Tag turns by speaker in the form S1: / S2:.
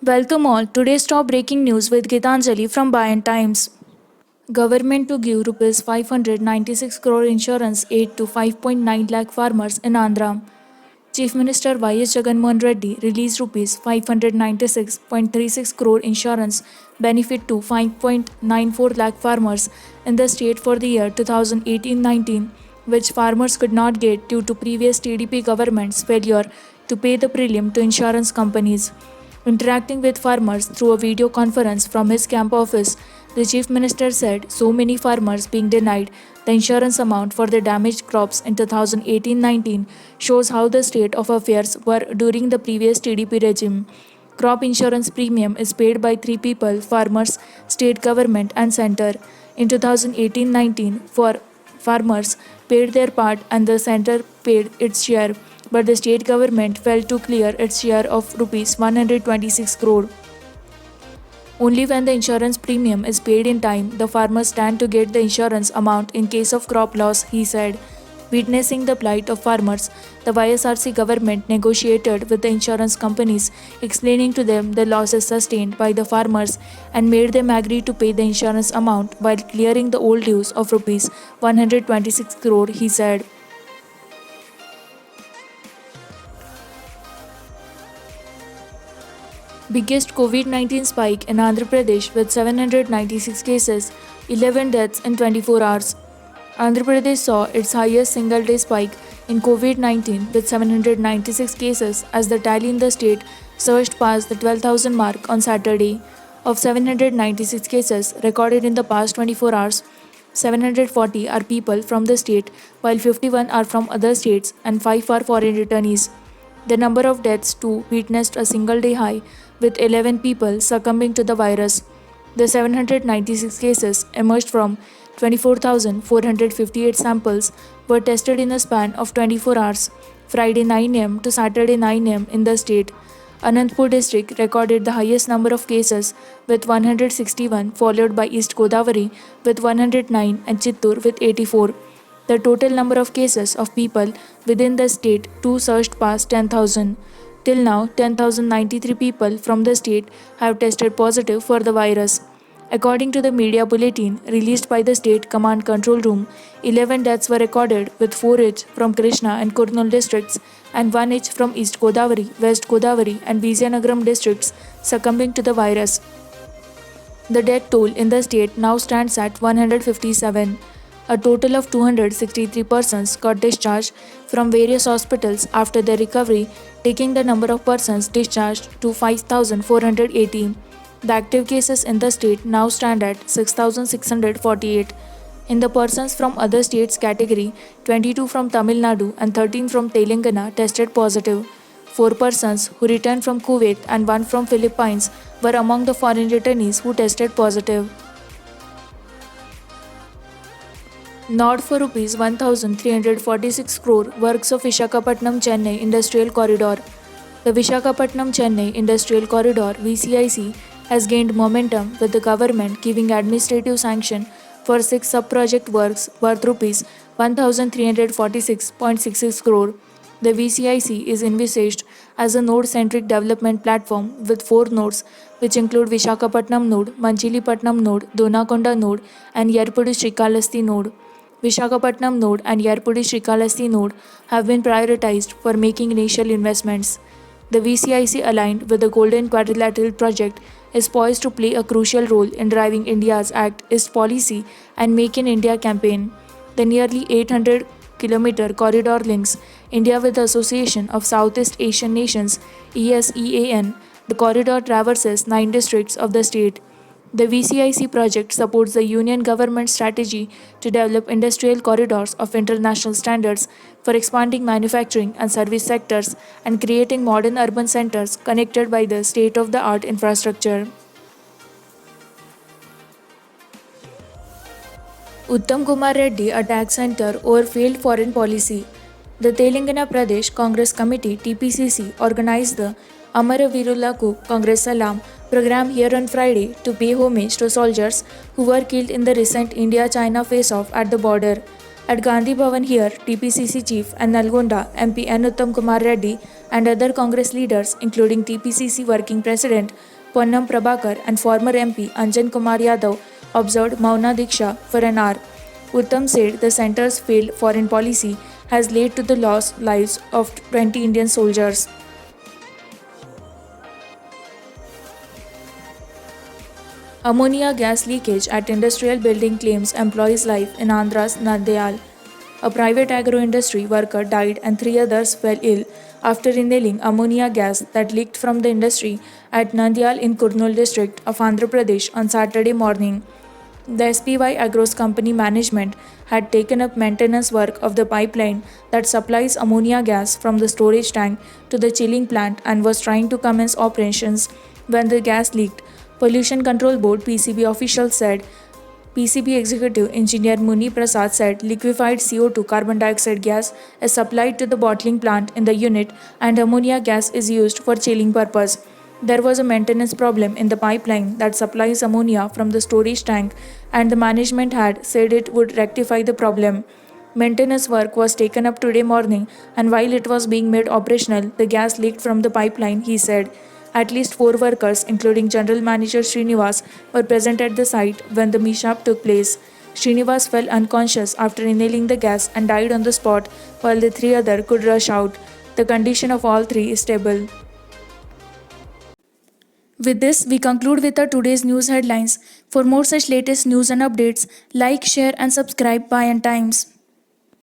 S1: Welcome all. Today's top breaking news with Gitanjali from Bayan Times. Government to give rupees 596 crore insurance aid to 5.9 lakh farmers in Andhra. Chief Minister Y.S. Jaganmohan Reddy released rupees 596.36 crore insurance benefit to 5.94 lakh farmers in the state for the year 2018-19, which farmers could not get due to previous TDP government's failure to pay the premium to insurance companies. Interacting with farmers through a video conference from his camp office, the Chief Minister said so many farmers being denied the insurance amount for their damaged crops in 2018-19 shows how the state of affairs were during the previous TDP regime. Crop insurance premium is paid by three people: farmers, state government, and center. In 2018-19, for farmers paid their part and the center paid its share, but the state government failed to clear its share of rupees 126 crore. Only when the insurance premium is paid in time, the farmers stand to get the insurance amount in case of crop loss, he said. Witnessing the plight of farmers, the YSRC government negotiated with the insurance companies, explaining to them the losses sustained by the farmers and made them agree to pay the insurance amount while clearing the old dues of rupees 126 crore, he said. Biggest COVID-19 spike in Andhra Pradesh with 796 cases, 11 deaths in 24 hours. Andhra Pradesh saw its highest single-day spike in COVID-19 with 796 cases as the tally in the state surged past the 12,000 mark on Saturday. Of 796 cases recorded in the past 24 hours, 740 are people from the state, while 51 are from other states and 5 are foreign returnees. The number of deaths too witnessed a single-day high, with 11 people succumbing to the virus. The 796 cases emerged from 24,458 samples were tested in a span of 24 hours, Friday 9 am to Saturday 9 am in the state. Anantapur district recorded the highest number of cases with 161, followed by East Godavari with 109 and Chittur with 84. The total number of cases of people within the state too surged past 10,000. Till now, 10,093 people from the state have tested positive for the virus. According to the media bulletin released by the State Command Control Room, 11 deaths were recorded, with 4 each from Krishna and Kurnool districts and 1 each from East Godavari, West Godavari, and Vizianagaram districts succumbing to the virus. The death toll in the state now stands at 157. A total of 263 persons got discharged from various hospitals after their recovery, taking the number of persons discharged to 5,480. The active cases in the state now stand at 6,648. In the persons from other states category, 22 from Tamil Nadu and 13 from Telangana tested positive. 4 persons who returned from Kuwait and 1 from Philippines were among the foreign returnees who tested positive. Nod for rupees 1,346 crore works of Visakhapatnam-Chennai Industrial Corridor. The Visakhapatnam-Chennai Industrial Corridor (VCIC) has gained momentum, with the government giving administrative sanction for 6 sub-project works worth rupees 1,346.66 crore. The VCIC is envisaged as a node-centric development platform with 4 nodes, which include Visakhapatnam node, Manchilipatnam node, Donakonda node, and Yerpudi Srikalasti node. Visakhapatnam node and Yerpudi Srikalasti node have been prioritized for making initial investments. The VCIC, aligned with the Golden Quadrilateral project, is poised to play a crucial role in driving India's Act East policy and Make in India campaign. The nearly 800-kilometer corridor links India with the Association of Southeast Asian Nations (ASEAN). The corridor traverses 9 districts of the state. The VCIC project supports the Union government's strategy to develop industrial corridors of international standards for expanding manufacturing and service sectors and creating modern urban centers connected by the state-of-the-art infrastructure. Uttam Kumar Reddy attacks center over failed foreign policy. The Telangana Pradesh Congress Committee (TPCC) organized the Amara Veerulaku Congress Salam program here on Friday to pay homage to soldiers who were killed in the recent India-China face-off at the border. At Gandhi Bhavan here, TPCC chief and Nalgonda MP N. Uttam Kumar Reddy and other Congress leaders, including TPCC working president Ponnam Prabhakar and former MP Anjan Kumar Yadav observed Mauna Diksha for an hour. Uttam said the centre's failed foreign policy has led to the lost lives of 20 Indian soldiers. Ammonia gas leakage at industrial building claims employees' life in Andhra's Nandyal. A private agro-industry worker died and 3 others fell ill after inhaling ammonia gas that leaked from the industry at Nandyal in Kurnool district of Andhra Pradesh on Saturday morning. The SPY Agro's company management had taken up maintenance work of the pipeline that supplies ammonia gas from the storage tank to the chilling plant and was trying to commence operations when the gas leaked. Pollution Control Board PCB officials said. PCB Executive Engineer Muni Prasad said liquefied CO2 carbon dioxide gas is supplied to the bottling plant in the unit and ammonia gas is used for chilling purpose. There was a maintenance problem in the pipeline that supplies ammonia from the storage tank and the management had said it would rectify the problem. Maintenance work was taken up today morning and while it was being made operational, the gas leaked from the pipeline, he said. At least 4 workers, including General Manager Srinivas, were present at the site when the mishap took place. Srinivas fell unconscious after inhaling the gas and died on the spot, while the 3 others could rush out. The condition of all 3 is stable. With this, we conclude with our today's news headlines. For more such latest news and updates, like, share, and subscribe Bayan Times.